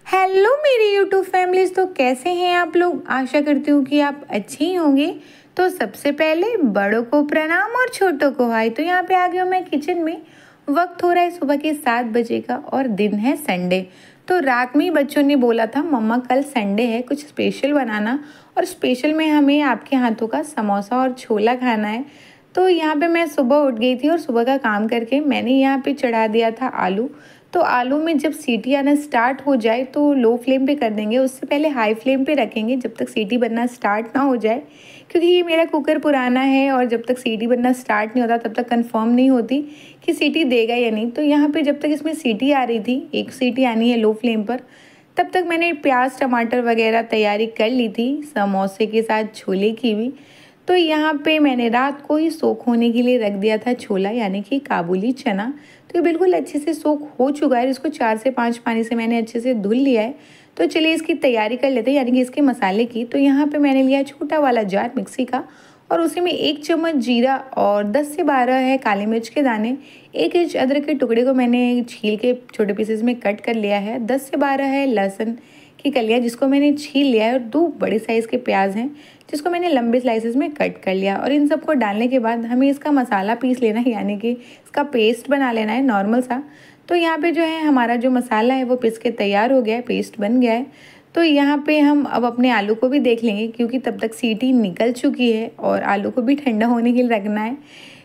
Hello मेरी YouTube families. तो कैसे हैं आप लोग? आशा करती हूँ कि आप अच्छे ही होंगे। तो सबसे पहले बड़ों को प्रणाम और छोटों को हाय। तो यहाँ पे आ गया हूँ मैं किचन में। वक्त हो रहा है सुबह के 7 बजे का और दिन है संडे। तो रात में ही बच्चों ने बोला था मम्मा कल संडे है, कुछ स्पेशल बनाना, और स्पेशल में हमें आपके हाथों का समोसा और छोला खाना है। तो यहाँ पे मैं सुबह उठ गई थी और सुबह का काम करके मैंने यहाँ पे चढ़ा दिया था आलू। तो आलू में जब सीटी आना स्टार्ट हो जाए तो लो फ्लेम पे कर देंगे, उससे पहले हाई फ्लेम पे रखेंगे जब तक सीटी बनना स्टार्ट ना हो जाए, क्योंकि ये मेरा कुकर पुराना है और जब तक सीटी बनना स्टार्ट नहीं होता तब तक कंफर्म नहीं होती कि सीटी देगा या नहीं। तो यहाँ पे जब तक इसमें सीटी आ रही थी, एक सीटी आनी है लो फ्लेम पर, तब तक मैंने प्याज टमाटर वगैरह तैयारी कर ली थी समोसे के साथ छोले की भी। तो यहाँ पे मैंने रात को ही सोख होने के लिए रख दिया था छोला, यानी कि काबुली चना। तो ये बिल्कुल अच्छे से सोख हो चुका है, इसको 4 से 5 पानी से मैंने अच्छे से धुल लिया है। तो चलिए इसकी तैयारी कर लेते हैं, यानी कि इसके मसाले की। तो यहाँ पे मैंने लिया छोटा वाला जार मिक्सी का, और उसी में 1 चम्मच जीरा और 10 से 12 है काली मिर्च के दाने। 1 इंच अदरक के टुकड़े को मैंने छील के छोटे पीसेस में कट कर लिया है। 10 से 12 है लहसुन की कलियाँ, जिसको मैंने छील लिया है। और 2 बड़े साइज़ के प्याज हैं, जिसको मैंने लंबे स्लाइसेस में कट कर लिया। और इन सबको डालने के बाद हमें इसका मसाला पीस लेना है, यानी कि इसका पेस्ट बना लेना है नॉर्मल सा। तो यहाँ पे जो है हमारा जो मसाला है वो पीस के तैयार हो गया है, पेस्ट बन गया है। तो यहाँ पे हम अब अपने आलू को भी देख लेंगे, क्योंकि तब तक सीटी निकल चुकी है और आलू को भी ठंडा होने के लिए रखना है,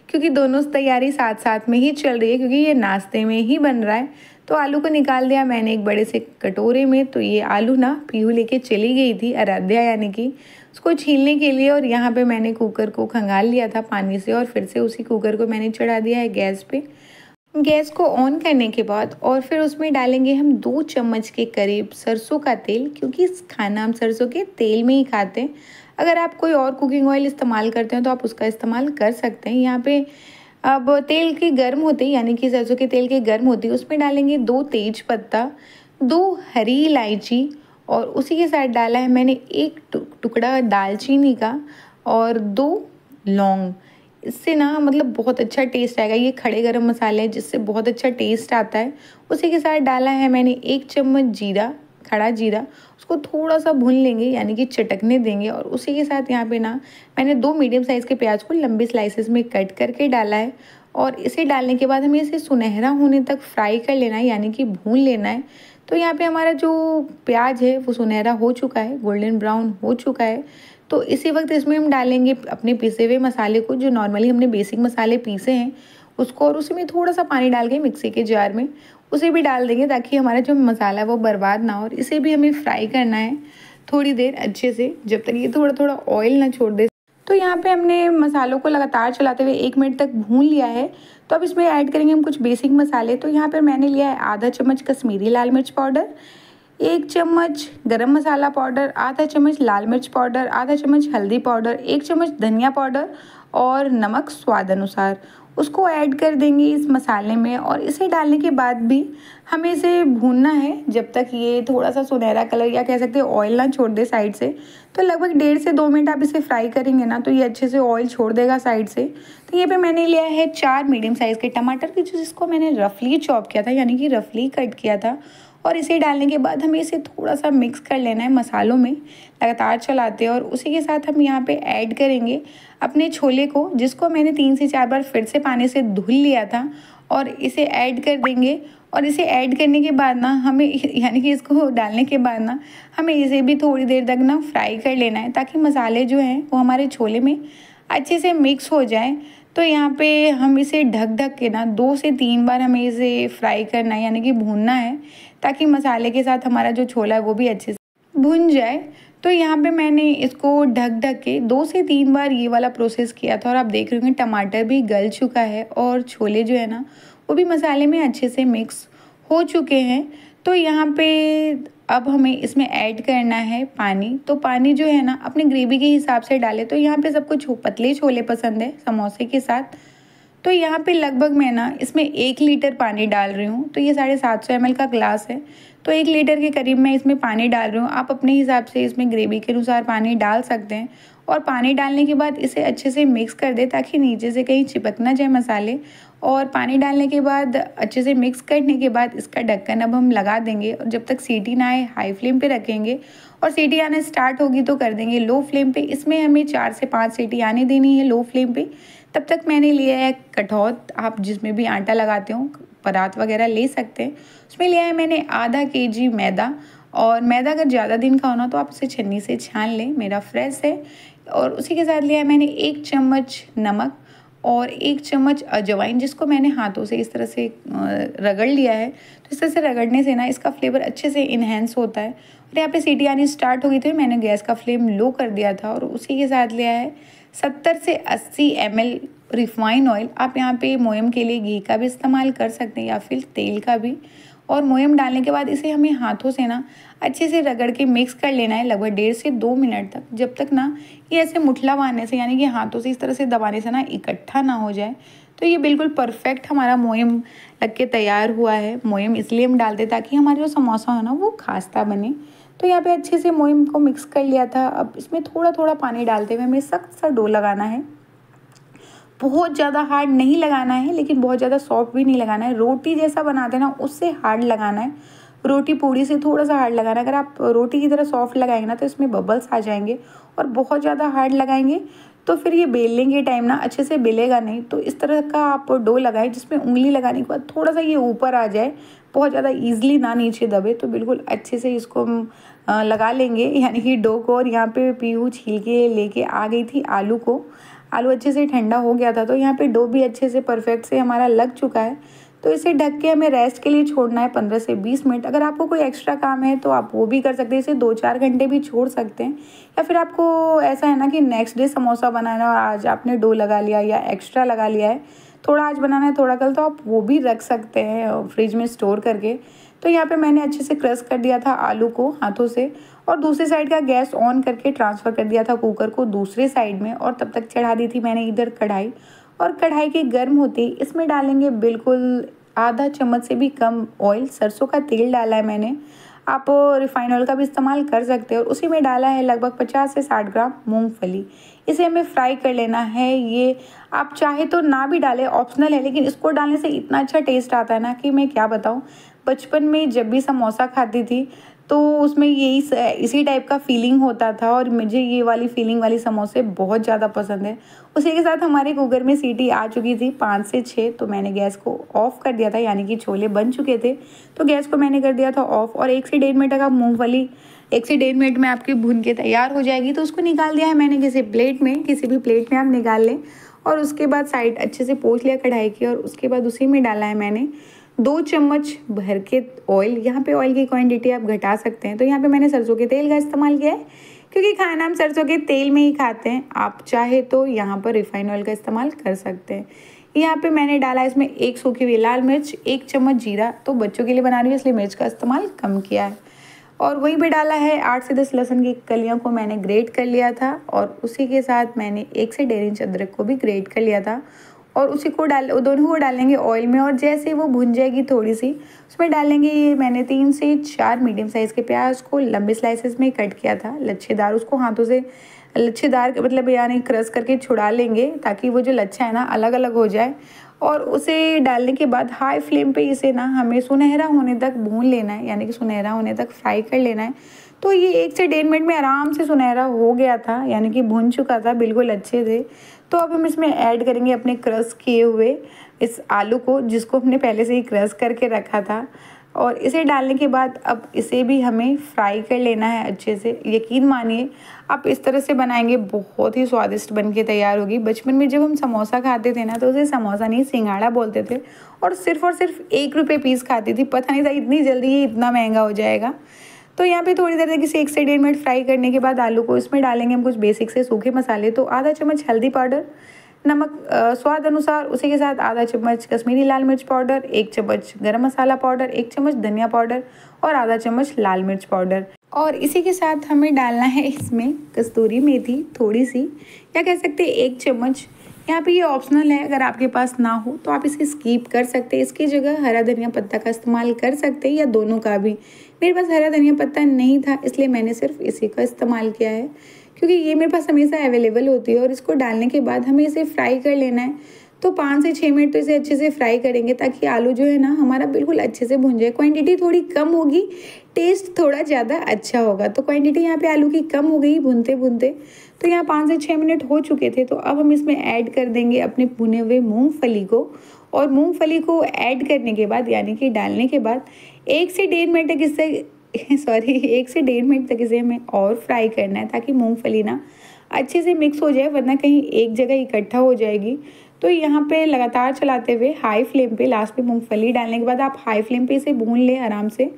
क्योंकि दोनों तैयारी साथ साथ में ही चल रही है, क्योंकि ये नाश्ते में ही बन रहा है। तो आलू को निकाल दिया मैंने एक बड़े से कटोरे में। तो ये आलू ना पीहू लेके चली गई थी आराध्या, यानी कि उसको छीलने के लिए। और यहाँ पे मैंने कुकर को खंगाल लिया था पानी से, और फिर से उसी कुकर को मैंने चढ़ा दिया है गैस पे। गैस को ऑन करने के बाद और फिर उसमें डालेंगे हम 2 चम्मच के करीब सरसों का तेल, क्योंकि इस खाना हम सरसों के तेल में ही खाते हैं। अगर आप कोई और कुकिंग ऑयल इस्तेमाल करते हैं तो आप उसका इस्तेमाल कर सकते हैं। यहाँ पे अब तेल की गर्म होती, यानी कि सरसों के तेल के गर्म होती, उसमें डालेंगे 2 तेज पत्ता, 2 हरी इलायची, और उसी के साथ डाला है मैंने 1 टुकड़ा दालचीनी का और 2 लौंग। इससे ना मतलब बहुत अच्छा टेस्ट आएगा। ये खड़े गरम मसाले हैं जिससे बहुत अच्छा टेस्ट आता है। उसी के साथ डाला है मैंने 1 चम्मच जीरा, खड़ा जीरा। उसको थोड़ा सा भून लेंगे, यानी कि चटकने देंगे। और उसी के साथ यहाँ पे ना मैंने 2 मीडियम साइज़ के प्याज को लंबे स्लाइसेस में कट करके डाला है। और इसे डालने के बाद हमें इसे सुनहरा होने तक फ्राई कर लेना है, यानी कि भून लेना है। तो यहाँ पे हमारा जो प्याज है वो सुनहरा हो चुका है, गोल्डन ब्राउन हो चुका है। तो इसी वक्त इसमें हम डालेंगे अपने पिसे हुए मसाले को, जो नॉर्मली हमने बेसिक मसाले पीसे हैं उसको, और उसी में थोड़ा सा पानी डाल के मिक्सी के जार में उसे भी डाल देंगे, ताकि हमारा जो मसाला है वो बर्बाद ना हो। और इसे भी हमें फ्राई करना है थोड़ी देर अच्छे से, जब तक ये थोड़ा थोड़ा ऑयल ना छोड़ दे। तो यहाँ पे हमने मसालों को लगातार चलाते हुए 1 मिनट तक भून लिया है। तो अब इसमें ऐड करेंगे हम कुछ बेसिक मसाले। तो यहाँ पर मैंने लिया है आधा चम्मच कश्मीरी लाल मिर्च पाउडर, 1 चम्मच गरम मसाला पाउडर, आधा चम्मच लाल मिर्च पाउडर, आधा चम्मच हल्दी पाउडर, 1 चम्मच धनिया पाउडर, और नमक स्वाद अनुसार। उसको ऐड कर देंगे इस मसाले में, और इसे डालने के बाद भी हमें इसे भूनना है जब तक ये थोड़ा सा सुनहरा कलर, या कह सकते हैं ऑयल ना छोड़ दे साइड से। तो लगभग 1.5 से 2 मिनट आप इसे फ्राई करेंगे ना, तो ये अच्छे से ऑयल छोड़ देगा साइड से। तो ये पे मैंने लिया है 4 मीडियम साइज़ के टमाटर की, जिसको मैंने रफली चॉप किया था, यानी कि रफली कट किया था। और इसे डालने के बाद हमें इसे थोड़ा सा मिक्स कर लेना है मसालों में, लगातार चलाते हैं। और उसी के साथ हम यहाँ पे ऐड करेंगे अपने छोले को, जिसको मैंने 3 से 4 बार फिर से पानी से धुल लिया था, और इसे ऐड कर देंगे। और इसे ऐड करने के बाद ना हमें यानी कि इसको डालने के बाद ना हमें इसे भी थोड़ी देर तक ना फ्राई कर लेना है, ताकि मसाले जो हैं वो हमारे छोले में अच्छे से मिक्स हो जाए। तो यहाँ पे हम इसे ढक ढक के ना 2 से 3 बार हमें इसे फ्राई करना है, यानी कि भूनना है, ताकि मसाले के साथ हमारा जो छोला है वो भी अच्छे से भुन जाए। तो यहाँ पे मैंने इसको ढक ढक के 2 से 3 बार ये वाला प्रोसेस किया था, और आप देख रहे होंगे टमाटर भी गल चुका है और छोले जो है ना वो भी मसाले में अच्छे से मिक्स हो चुके हैं। तो यहाँ पे अब हमें इसमें ऐड करना है पानी। तो पानी जो है ना अपने ग्रेवी के हिसाब से डालें। तो यहाँ पे सबको पतले छोले पसंद है समोसे के साथ। तो यहाँ पे लगभग मैं ना इसमें 1 लीटर पानी डाल रही हूँ। तो ये 750 ml का ग्लास है, तो 1 लीटर के करीब मैं इसमें पानी डाल रही हूँ। आप अपने हिसाब से इसमें ग्रेवी के अनुसार पानी डाल सकते हैं। और पानी डालने के बाद इसे अच्छे से मिक्स कर दें, ताकि नीचे से कहीं चिपक ना जाए मसाले। और पानी डालने के बाद अच्छे से मिक्स करने के बाद इसका ढक्कन अब हम लगा देंगे और जब तक सीटी ना आए हाई फ्लेम पे रखेंगे और सीटी आने स्टार्ट होगी तो कर देंगे लो फ्लेम पे। इसमें हमें 4 से 5 सीटी आने देनी है लो फ्लेम पे। तब तक मैंने लिया है कठौत, आप जिसमें भी आटा लगाते हो परात वगैरह ले सकते हैं। उसमें लिया है मैंने आधा केजी मैदा, और मैदा अगर ज़्यादा दिन का होना तो आप उसे छन्नी से छान लें, मेरा फ्रेश है। और उसी के साथ लिया है मैंने 1 चम्मच नमक और 1 चम्मच अजवाइन, जिसको मैंने हाथों से इस तरह से रगड़ लिया है। तो इस तरह से रगड़ने से ना इसका फ्लेवर अच्छे से इन्हेंस होता है। और यहाँ पे सीटी आनी स्टार्ट हो गई थी, मैंने गैस का फ्लेम लो कर दिया था। और उसी के साथ लिया है 70 से 80 ml रिफाइन ऑयल। आप यहाँ पे मोयम के लिए घी का भी इस्तेमाल कर सकते हैं या फिर तेल का भी। और मोयम डालने के बाद इसे हमें हाथों से ना अच्छे से रगड़ के मिक्स कर लेना है लगभग 1.5 से 2 मिनट तक, जब तक ना ये ऐसे मुठला मारने से यानी कि हाथों से इस तरह से दबाने से ना इकट्ठा ना हो जाए। तो ये बिल्कुल परफेक्ट हमारा मोयम लग के तैयार हुआ है। मोयम इसलिए हम डालते ताकि हमारा जो समोसा हो ना वो खास्ता बने। तो यहाँ पे अच्छे से मोयम को मिक्स कर लिया था। अब इसमें थोड़ा थोड़ा पानी डालते हुए हमें सख्त सा डो लगाना है। बहुत ज़्यादा हार्ड नहीं लगाना है लेकिन बहुत ज़्यादा सॉफ्ट भी नहीं लगाना है। रोटी जैसा बनाते हैं ना उससे हार्ड लगाना है। रोटी पूड़ी से थोड़ा सा हार्ड लगाना है। अगर आप रोटी की तरह सॉफ्ट लगाएंगे ना तो इसमें बबल्स आ जाएंगे, और बहुत ज़्यादा हार्ड लगाएंगे तो फिर ये बेलने के टाइम ना अच्छे से बेलेगा नहीं। तो इस तरह का आप डो लगाएं जिसमें उंगली लगाने के बाद थोड़ा सा ये ऊपर आ जाए, बहुत ज़्यादा ईजिली ना नीचे दबे। तो बिल्कुल अच्छे से इसको हम लगा लेंगे यानी कि डो को। और यहाँ पे पीहू छील के लेके आ गई थी आलू को। आलू अच्छे से ठंडा हो गया था, तो यहाँ पे डो भी अच्छे से परफेक्ट से हमारा लग चुका है। तो इसे ढक के हमें रेस्ट के लिए छोड़ना है 15 से 20 मिनट। अगर आपको कोई एक्स्ट्रा काम है तो आप वो भी कर सकते हैं, इसे 2-4 घंटे भी छोड़ सकते हैं। या फिर आपको ऐसा है ना कि नेक्स्ट डे समोसा बनाना और आज आपने डो लगा लिया या एक्स्ट्रा लगा लिया है, थोड़ा आज बनाना है थोड़ा कल, तो आप वो भी रख सकते हैं फ्रिज में स्टोर करके। तो यहाँ पे मैंने अच्छे से क्रश कर दिया था आलू को हाथों से, और दूसरी साइड का गैस ऑन करके ट्रांसफ़र कर दिया था कुकर को दूसरे साइड में। और तब तक चढ़ा दी थी मैंने इधर कढ़ाई, और कढ़ाई के गर्म होते ही इसमें डालेंगे बिल्कुल आधा चम्मच से भी कम ऑयल। सरसों का तेल डाला है मैंने, आप रिफाइंड ऑयल का भी इस्तेमाल कर सकते हो। और उसी में डाला है लगभग 50 से 60 ग्राम मूंगफली। इसे हमें फ्राई कर लेना है। ये आप चाहे तो ना भी डालें, ऑप्शनल है, लेकिन इसको डालने से इतना अच्छा टेस्ट आता है ना कि मैं क्या बताऊँ। बचपन में जब भी समोसा खाती थी तो उसमें यही इसी टाइप का फीलिंग होता था, और मुझे ये वाली फीलिंग वाली समोसे बहुत ज़्यादा पसंद है। उसी के साथ हमारे कुकर में सीटी आ चुकी थी 5 से 6, तो मैंने गैस को ऑफ़ कर दिया था, यानी कि छोले बन चुके थे। तो गैस को मैंने कर दिया था ऑफ़, और 1 से 1.5 मिनट तक आप मूँगफली 1 से 1.5 मिनट में आपकी भून के तैयार हो जाएगी। तो उसको निकाल दिया है मैंने किसी प्लेट में, किसी भी प्लेट में आप निकाल लें। और उसके बाद साइड अच्छे से पोंछ लिया कढ़ाई की, और उसके बाद उसी में डाला है मैंने 2 चम्मच भर के ऑयल। यहाँ पे ऑयल की क्वांटिटी आप घटा सकते हैं। तो यहाँ पे मैंने सरसों के तेल का इस्तेमाल किया है, क्योंकि खाना हम सरसों के तेल में ही खाते हैं। आप चाहे तो यहाँ पर रिफाइंड ऑयल का इस्तेमाल कर सकते हैं। यहाँ पे मैंने डाला इसमें 1 सूखी हुई लाल मिर्च, 1 चम्मच जीरा। तो बच्चों के लिए बना रही हूँ इसलिए मिर्च का इस्तेमाल कम किया है। और वहीं पे डाला है 8 से 10 लहसुन की कलियों को मैंने ग्रेट कर लिया था, और उसी के साथ मैंने 1 से 1.5 इंच अदरक को भी ग्रेट कर लिया था। और उसी को दोनों को डालेंगे ऑयल में, और जैसे वो भुन जाएगी थोड़ी सी, उसमें डालेंगे ये मैंने 3 से 4 मीडियम साइज़ के प्याज को लंबे स्लाइसेस में कट किया था, लच्छेदार। उसको हाथों से लच्छेदार मतलब यानी क्रश करके छुड़ा लेंगे ताकि वो जो लच्छा है ना अलग अलग हो जाए। और उसे डालने के बाद हाई फ्लेम पे इसे ना हमें सुनहरा होने तक भून लेना है, यानी कि सुनहरा होने तक फ्राई कर लेना है। तो ये 1 से 1.5 मिनट में आराम से सुनहरा हो गया था, यानी कि भुन चुका था, बिल्कुल अच्छे से। तो अब हम इसमें ऐड करेंगे अपने क्रश किए हुए इस आलू को, जिसको हमने पहले से ही क्रश करके रखा था। और इसे डालने के बाद अब इसे भी हमें फ्राई कर लेना है अच्छे से। यकीन मानिए आप इस तरह से बनाएंगे बहुत ही स्वादिष्ट बन के तैयार होगी। बचपन में जब हम समोसा खाते थे ना तो उसे समोसा नहीं सिंघाड़ा बोलते थे, और सिर्फ 1 रुपये पीस खाती थी। पता नहीं था इतनी जल्दी ये इतना महंगा हो जाएगा। तो यहाँ पे थोड़ी देर तक इसे 1 से 1.5 मिनट फ्राई करने के बाद आलू को इसमें डालेंगे हम कुछ बेसिक से सूखे मसाले। तो आधा चम्मच हल्दी पाउडर, नमक स्वाद अनुसार, उसी के साथ आधा चम्मच कश्मीरी लाल मिर्च पाउडर, 1 चम्मच गरम मसाला पाउडर, 1 चम्मच धनिया पाउडर और आधा चम्मच लाल मिर्च पाउडर। और इसी के साथ हमें डालना है इसमें कस्तूरी मेथी थोड़ी सी, या कह सकते हैं 1 चम्मच। यहाँ पे ये ऑप्शनल है, अगर आपके पास ना हो तो आप इसे स्कीप कर सकते हैं। इसकी जगह हरा धनिया पत्ता का इस्तेमाल कर सकते हैं, या दोनों का भी। मेरे पास हरा धनिया पत्ता नहीं था इसलिए मैंने सिर्फ इसी का इस्तेमाल किया है, क्योंकि ये मेरे पास हमेशा अवेलेबल होती है। और इसको डालने के बाद हमें इसे फ्राई कर लेना है। तो 5 से 6 मिनट तो इसे अच्छे से फ्राई करेंगे ताकि आलू जो है ना हमारा बिल्कुल अच्छे से भुन जाए। क्वांटिटी थोड़ी कम होगी, टेस्ट थोड़ा ज़्यादा अच्छा होगा। तो क्वांटिटी यहाँ पे आलू की कम हो गई भुनते भुनते। तो यहाँ 5 से 6 मिनट हो चुके थे। तो अब हम इसमें ऐड कर देंगे अपने भुने हुए मूंगफली को। और मूंगफली को ऐड करने के बाद यानी कि डालने के बाद 1 से 1.5 मिनट तक इसे 1 से 1.5 मिनट तक इसे हमें और फ्राई करना है ताकि मूंगफली ना अच्छे से मिक्स हो जाए, वरना कहीं एक जगह इकट्ठा हो जाएगी। तो यहाँ पे लगातार चलाते हुए हाई फ्लेम पे, लास्ट में मूंगफली डालने के बाद आप हाई फ्लेम पे इसे भून लें आराम से।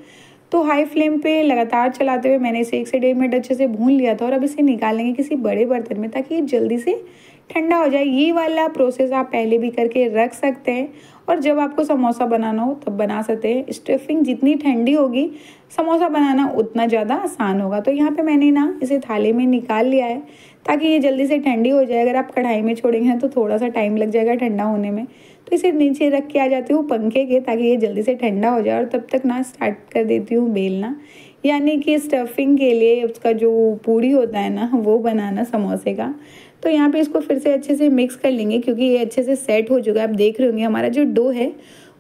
तो हाई फ्लेम पे लगातार चलाते हुए मैंने इसे 1 से 1.5 मिनट अच्छे से भून लिया था। और अब इसे निकाल लेंगे किसी बड़े बर्तन में ताकि ये जल्दी से ठंडा हो जाए। ये वाला प्रोसेस आप पहले भी करके रख सकते हैं और जब आपको समोसा बनाना हो तब बना सकते हैं। स्टफिंग जितनी ठंडी होगी समोसा बनाना उतना ज़्यादा आसान होगा। तो यहाँ पे मैंने ना इसे थाली में निकाल लिया है ताकि ये जल्दी से ठंडी हो जाए। अगर आप कढ़ाई में छोड़ेंगे तो थोड़ा सा टाइम लग जाएगा ठंडा होने में। तो इसे नीचे रख के आ जाती हूँ पंखे के ताकि ये जल्दी से ठंडा हो जाए। और तब तक ना स्टार्ट कर देती हूँ बेलना, यानी कि स्टफिंग के लिए उसका जो पूड़ी होता है ना वो बनाना समोसे का। तो यहाँ पे इसको फिर से अच्छे से मिक्स कर लेंगे क्योंकि ये अच्छे से सेट हो चुका है। आप देख रहे होंगे हमारा जो डो है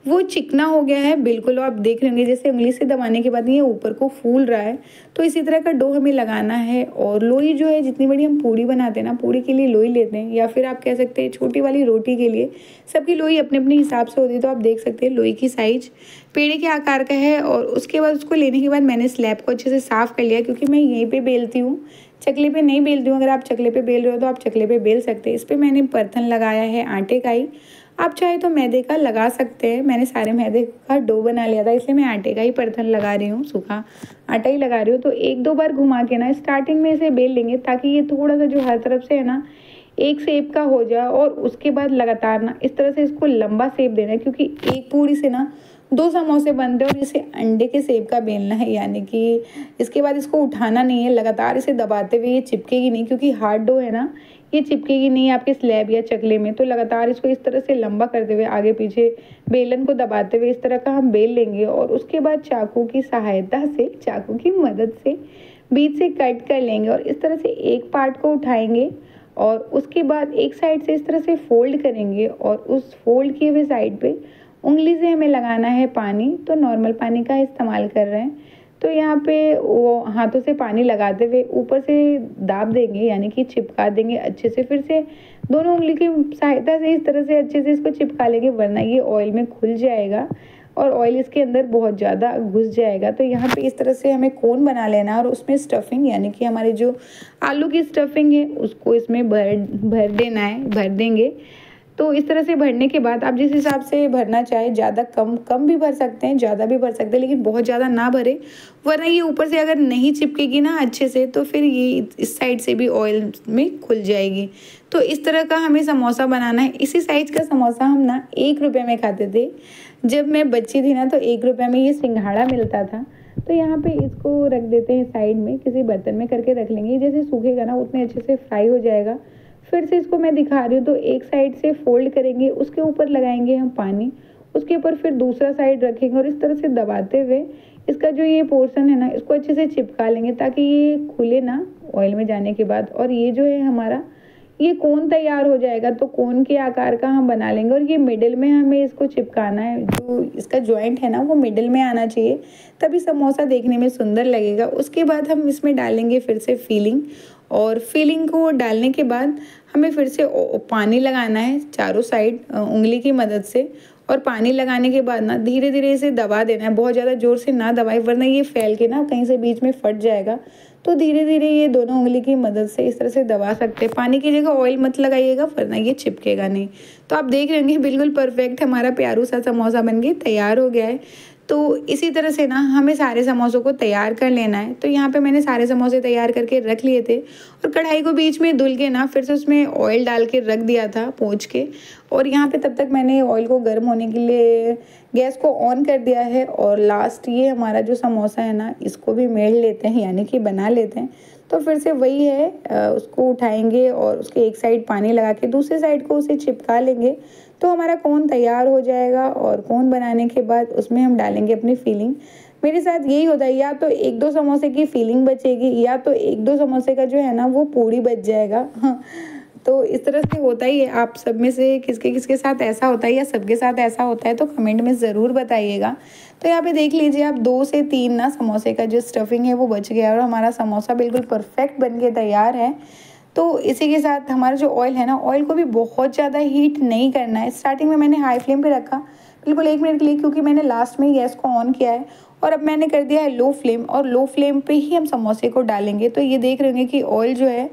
वो चिकना हो गया है बिल्कुल। आप देख रहे होंगे जैसे उंगली से दबाने के बाद ये ऊपर को फूल रहा है। तो इसी तरह का डो हमें लगाना है। और लोई जो है, जितनी बड़ी हम पूड़ी बनाते हैं ना, पूड़ी के लिए लोई लेते हैं, या फिर आप कह सकते हैं छोटी वाली रोटी के लिए। सबकी लोई अपने अपने हिसाब से होती है। तो आप देख सकते हैं लोई की साइज पेड़े के आकार का है। और उसके बाद उसको लेने के बाद मैंने स्लैब को अच्छे से साफ़ कर लिया क्योंकि मैं यहीं पर बेलती हूँ, चकले पे नहीं बेलती हूँ। अगर आप चकले पे बेल रहे हो तो आप चकले पे बेल सकते हैं। इस पर मैंने बर्तन लगाया है आटे का ही, आप चाहे तो मैदे का लगा सकते हैं। मैंने सारे मैदे का डो बना लिया था इसलिए मैं आटे का ही बर्तन लगा रही हूँ, सूखा आटा ही लगा रही हूँ। तो 1-2 बार घुमा के ना स्टार्टिंग में इसे बेल लेंगे ताकि ये थोड़ा सा जो हर तरफ से है ना एक शेप का हो जाए। और उसके बाद लगातार ना इस तरह से इसको लंबा शेप देना है क्योंकि एक पूरी से ना 2 समोसे बनते हैं। और इसे अंडे के शेप का बेलना है, यानी कि इसके बाद इसको उठाना नहीं है, लगातार इसे दबाते हुए। ये चिपकेगी नहीं क्योंकि हार्ड डो है ना, ये चिपकेगी नहीं आपके स्लैब या चकले में। तो लगातार इसको इस तरह से लंबा करते हुए आगे पीछे बेलन को दबाते हुए इस तरह का हम बेल लेंगे। और उसके बाद चाकू की सहायता से, चाकू की मदद से बीच से कट कर लेंगे। और इस तरह से एक पार्ट को उठाएंगे और उसके बाद एक साइड से इस तरह से फोल्ड करेंगे। और उस फोल्ड किए हुए साइड पे उंगली से हमें लगाना है पानी। तो नॉर्मल पानी का इस्तेमाल कर रहे हैं। तो यहाँ पे वो हाथों से पानी लगाते हुए ऊपर से दाब देंगे, यानी कि चिपका देंगे अच्छे से। फिर से दोनों उंगली की सहायता से इस तरह से अच्छे से इसको चिपका लेंगे, वरना ये ऑयल में खुल जाएगा और ऑयल इसके अंदर बहुत ज़्यादा घुस जाएगा। तो यहाँ पे इस तरह से हमें कोन बना लेना है और उसमें स्टफिंग, यानी कि हमारे जो आलू की स्टफिंग है उसको इसमें भर देना है, भर देंगे। तो इस तरह से भरने के बाद आप जिस हिसाब से भरना चाहे, ज़्यादा कम भी भर सकते हैं, ज़्यादा भी भर सकते हैं, लेकिन बहुत ज़्यादा ना भरे, वरना ये ऊपर से अगर नहीं चिपकेगी ना अच्छे से तो फिर ये इस साइड से भी ऑयल में खुल जाएगी। तो इस तरह का हमें समोसा बनाना है। इसी साइज का समोसा हम ना 1 रुपये में खाते थे जब मैं बच्ची थी ना। तो 1 रुपये में ये सिंघाड़ा मिलता था। तो यहाँ पे इसको रख देते हैं साइड में, किसी बर्तन में करके रख लेंगे। जैसे सूखेगा ना उतने अच्छे से फ्राई हो जाएगा। फिर से इसको मैं दिखा रही हूँ। तो एक साइड से फोल्ड करेंगे, उसके ऊपर लगाएंगे हम पानी, उसके ऊपर फिर दूसरा साइड रखेंगे और इस तरह से दबाते हुए इसका जो ये पोर्शन है ना इसको अच्छे से चिपका लेंगे ताकि ये खुले ना ऑयल में जाने के बाद। और ये जो है हमारा ये कोन तैयार हो जाएगा। तो कोन के आकार का हम बना लेंगे और ये मिडिल में हमें इसको चिपकाना है। जो इसका जॉइंट है ना वो मिडिल में आना चाहिए, तभी समोसा देखने में सुंदर लगेगा। उसके बाद हम इसमें डालेंगे फिर से फिलिंग। और फिलिंग को डालने के बाद हमें फिर से पानी लगाना है चारों साइड उंगली की मदद से। और पानी लगाने के बाद ना धीरे धीरे इसे दबा देना है, बहुत ज़्यादा ज़ोर से ना दबाए वरना ये फैल के ना कहीं से बीच में फट जाएगा। तो धीरे धीरे ये दोनों उंगली की मदद से इस तरह से दबा सकते हैं। पानी की जगह ऑयल मत लगाइएगा वरना ये चिपकेगा नहीं। तो आप देख रहे होंगे बिल्कुल परफेक्ट हमारा प्यारू सा समोसा बन के तैयार हो गया है। तो इसी तरह से ना हमें सारे समोसों को तैयार कर लेना है। तो यहाँ पे मैंने सारे समोसे तैयार करके रख लिए थे और कढ़ाई को बीच में धुल के ना फिर से उसमें ऑयल डाल के रख दिया था पोंछ के। और यहाँ पे तब तक मैंने ऑयल को गर्म होने के लिए गैस को ऑन कर दिया है। और लास्ट ये हमारा जो समोसा है ना इसको भी मेल लेते हैं, यानी कि बना लेते हैं। तो फिर से वही है, उसको उठाएंगे और उसके एक साइड पानी लगा के दूसरे साइड को उसे चिपका लेंगे। तो हमारा कोन तैयार हो जाएगा। और कोन बनाने के बाद उसमें हम डालेंगे अपनी फिलिंग। मेरे साथ यही होता है, या तो 1-2 समोसे की फिलिंग बचेगी या तो 1-2 समोसे का जो है ना वो पूरी बच जाएगा। हाँ, तो इस तरह से होता ही है। आप सब में से किसके किसके साथ ऐसा होता है या सबके साथ ऐसा होता है तो कमेंट में ज़रूर बताइएगा। तो यहाँ पे देख लीजिए आप 2 से 3 ना समोसे का जो स्टफिंग है वो बच गया और हमारा समोसा बिल्कुल परफेक्ट बन के तैयार है। तो इसी के साथ हमारा जो ऑयल है ना, ऑयल को भी बहुत ज़्यादा हीट नहीं करना है। स्टार्टिंग में मैंने हाई फ्लेम पे रखा बिल्कुल 1 मिनट के लिए, क्योंकि मैंने लास्ट में ही गैस को ऑन किया है। और अब मैंने कर दिया है लो फ्लेम, और लो फ्लेम पे ही हम समोसे को डालेंगे। तो ये देख रहे होंगे कि ऑयल जो है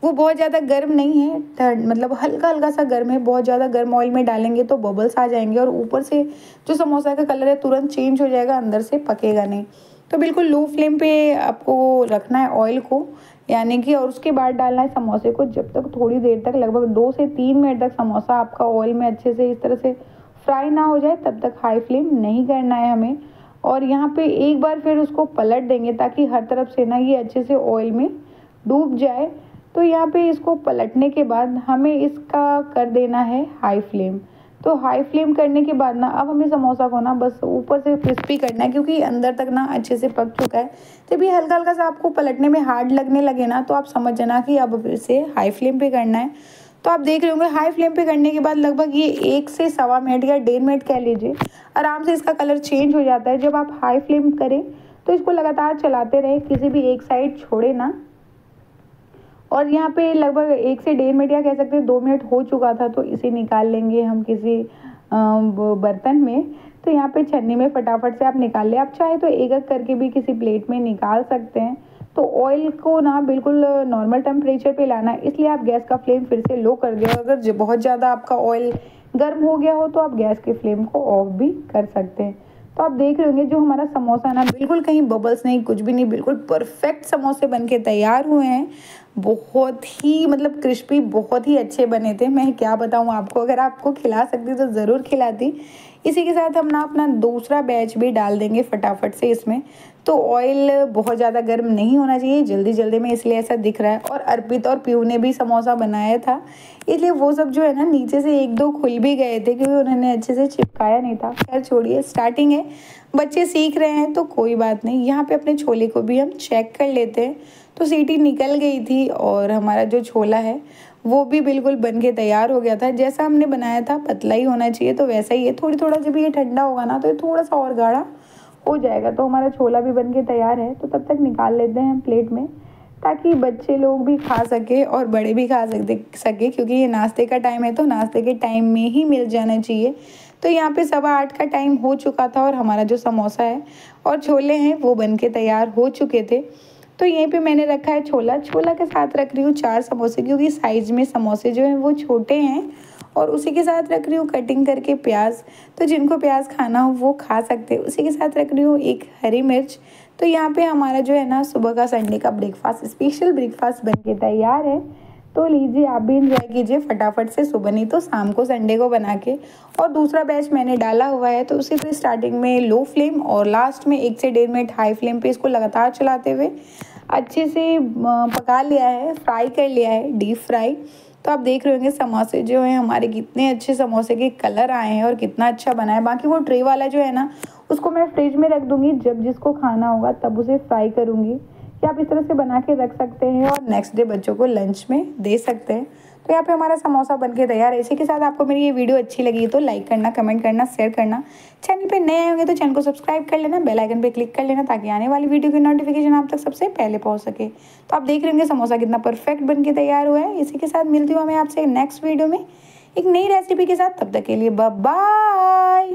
वो बहुत ज़्यादा गर्म नहीं है, ठंड मतलब हल्का हल्का सा गर्म है। बहुत ज़्यादा गर्म ऑयल में डालेंगे तो बबल्स आ जाएंगे और ऊपर से जो समोसा का कलर है तुरंत चेंज हो जाएगा, अंदर से पकेगा नहीं। तो बिल्कुल लो फ्लेम पे आपको रखना है ऑयल को, यानी कि, और उसके बाद डालना है समोसे को। जब तक थोड़ी देर तक, लगभग 2 से 3 मिनट तक समोसा आपका ऑयल में अच्छे से इस तरह से फ्राई ना हो जाए तब तक हाई फ्लेम नहीं करना है हमें। और यहाँ पे एक बार फिर उसको पलट देंगे ताकि हर तरफ से ना ये अच्छे से ऑयल में डूब जाए। तो यहाँ पे इसको पलटने के बाद हमें इसका कर देना है हाई फ्लेम। तो हाई फ्लेम करने के बाद ना अब हमें समोसा को ना बस ऊपर से क्रिस्पी करना है, क्योंकि अंदर तक ना अच्छे से पक चुका है। जब ये हल्का हल्का सा आपको पलटने में हार्ड लगने लगे ना तो आप समझ जाना कि अब इसे हाई फ्लेम पे करना है। तो आप देख रहे होंगे हाई फ्लेम पे करने के बाद लगभग ये 1 से सवा मिनट या 1.5 मिनट कह लीजिए, आराम से इसका कलर चेंज हो जाता है। जब आप हाई फ्लेम करें तो इसको लगातार चलाते रहें, किसी भी एक साइड छोड़े ना। और यहाँ पे लगभग 1 से 1.5 मिनट या कह सकते हैं 2 मिनट हो चुका था। तो इसे निकाल लेंगे हम किसी बर्तन में। तो यहाँ पे छन्नी में फटाफट से आप निकाल लें। आप चाहे तो एक एक करके भी किसी प्लेट में निकाल सकते हैं। तो ऑयल को ना बिल्कुल नॉर्मल टेम्परेचर पे लाना है, इसलिए आप गैस का फ्लेम फिर से लो कर दिया। अगर बहुत ज़्यादा आपका ऑयल गर्म हो गया हो तो आप गैस के फ्लेम को ऑफ भी कर सकते हैं। तो आप देख रहे होंगे जो हमारा समोसा ना बिल्कुल कहीं बबल्स नहीं, कुछ भी नहीं, बिल्कुल परफेक्ट समोसे बन के तैयार हुए हैं। बहुत ही मतलब क्रिस्पी, बहुत ही अच्छे बने थे। मैं क्या बताऊँ आपको, अगर आपको खिला सकती तो ज़रूर खिलाती। इसी के साथ हम ना अपना दूसरा बैच भी डाल देंगे फटाफट से इसमें। तो ऑयल बहुत ज़्यादा गर्म नहीं होना चाहिए जल्दी जल्दी में, इसलिए ऐसा दिख रहा है। और अर्पित और पीयू ने भी समोसा बनाया था, इसलिए वो सब जो है ना नीचे से 1-2 खुल भी गए थे, क्योंकि उन्होंने अच्छे से चिपकाया नहीं था। खैर छोड़िए, स्टार्टिंग है, बच्चे सीख रहे हैं तो कोई बात नहीं। यहाँ पे अपने छोले को भी हम चेक कर लेते हैं। तो सीटी निकल गई थी और हमारा जो छोला है वो भी बिल्कुल बन के तैयार हो गया था। जैसा हमने बनाया था पतला ही होना चाहिए, तो वैसा ही है। थोड़ा जब ये ठंडा होगा ना तो ये थोड़ा सा और गाढ़ा हो जाएगा। तो हमारा छोला भी बन के तैयार है। तो तब तक निकाल लेते हैं हम प्लेट में, ताकि बच्चे लोग भी खा सके और बड़े भी खा सके, क्योंकि ये नाश्ते का टाइम है तो नाश्ते के टाइम में ही मिल जाना चाहिए। तो यहाँ पे 7:15 का टाइम हो चुका था और हमारा जो समोसा है और छोले हैं वो बन के तैयार हो चुके थे। तो यहीं पे मैंने रखा है छोला के साथ रख रही हूँ 4 समोसे, क्योंकि साइज़ में समोसे जो हैं वो छोटे हैं। और उसी के साथ रख रही हूँ कटिंग करके प्याज। तो जिनको प्याज खाना हो वो खा सकते हैं। उसी के साथ रख रही हूँ एक हरी मिर्च। तो यहाँ पे हमारा जो है ना सुबह का संडे का ब्रेकफास्ट, स्पेशल ब्रेकफास्ट बन के तैयार है। तो लीजिए आप भी इंजॉय कीजिए फटाफट से, सुबह नहीं तो शाम को संडे को बना के। और दूसरा बैच मैंने डाला हुआ है, तो उसी पे स्टार्टिंग में लो फ्लेम और लास्ट में 1 से 1.5 मिनट हाई फ्लेम पे इसको लगातार चलाते हुए अच्छे से पका लिया है, फ्राई कर लिया है, डीप फ्राई। तो आप देख रहे होंगे समोसे जो हैं हमारे कितने अच्छे समोसे के कलर आए हैं और कितना अच्छा बना है। बाकी वो ट्रे वाला जो है ना उसको मैं फ्रिज में रख दूँगी, जब जिसको खाना होगा तब उसे फ्राई करूँगी। या आप इस तरह से बना के रख सकते हैं और नेक्स्ट डे बच्चों को लंच में दे सकते हैं। तो यहाँ पे हमारा समोसा बन के तैयार है। इसी के साथ आपको मेरी ये वीडियो अच्छी लगी तो लाइक करना, कमेंट करना, शेयर करना। चैनल पे नए आए होंगे तो चैनल को सब्सक्राइब कर लेना, बेल आइकन पे क्लिक कर लेना, ताकि आने वाली वीडियो की नोटिफिकेशन आप तक सबसे पहले पहुँच सके। तो आप देख रहे होंगे समोसा कितना परफेक्ट बन के तैयार हुआ है। इसी के साथ मिलती हूँ मैं आपसे नेक्स्ट वीडियो में एक नई रेसिपी के साथ। तब तक के लिए बाय बाय।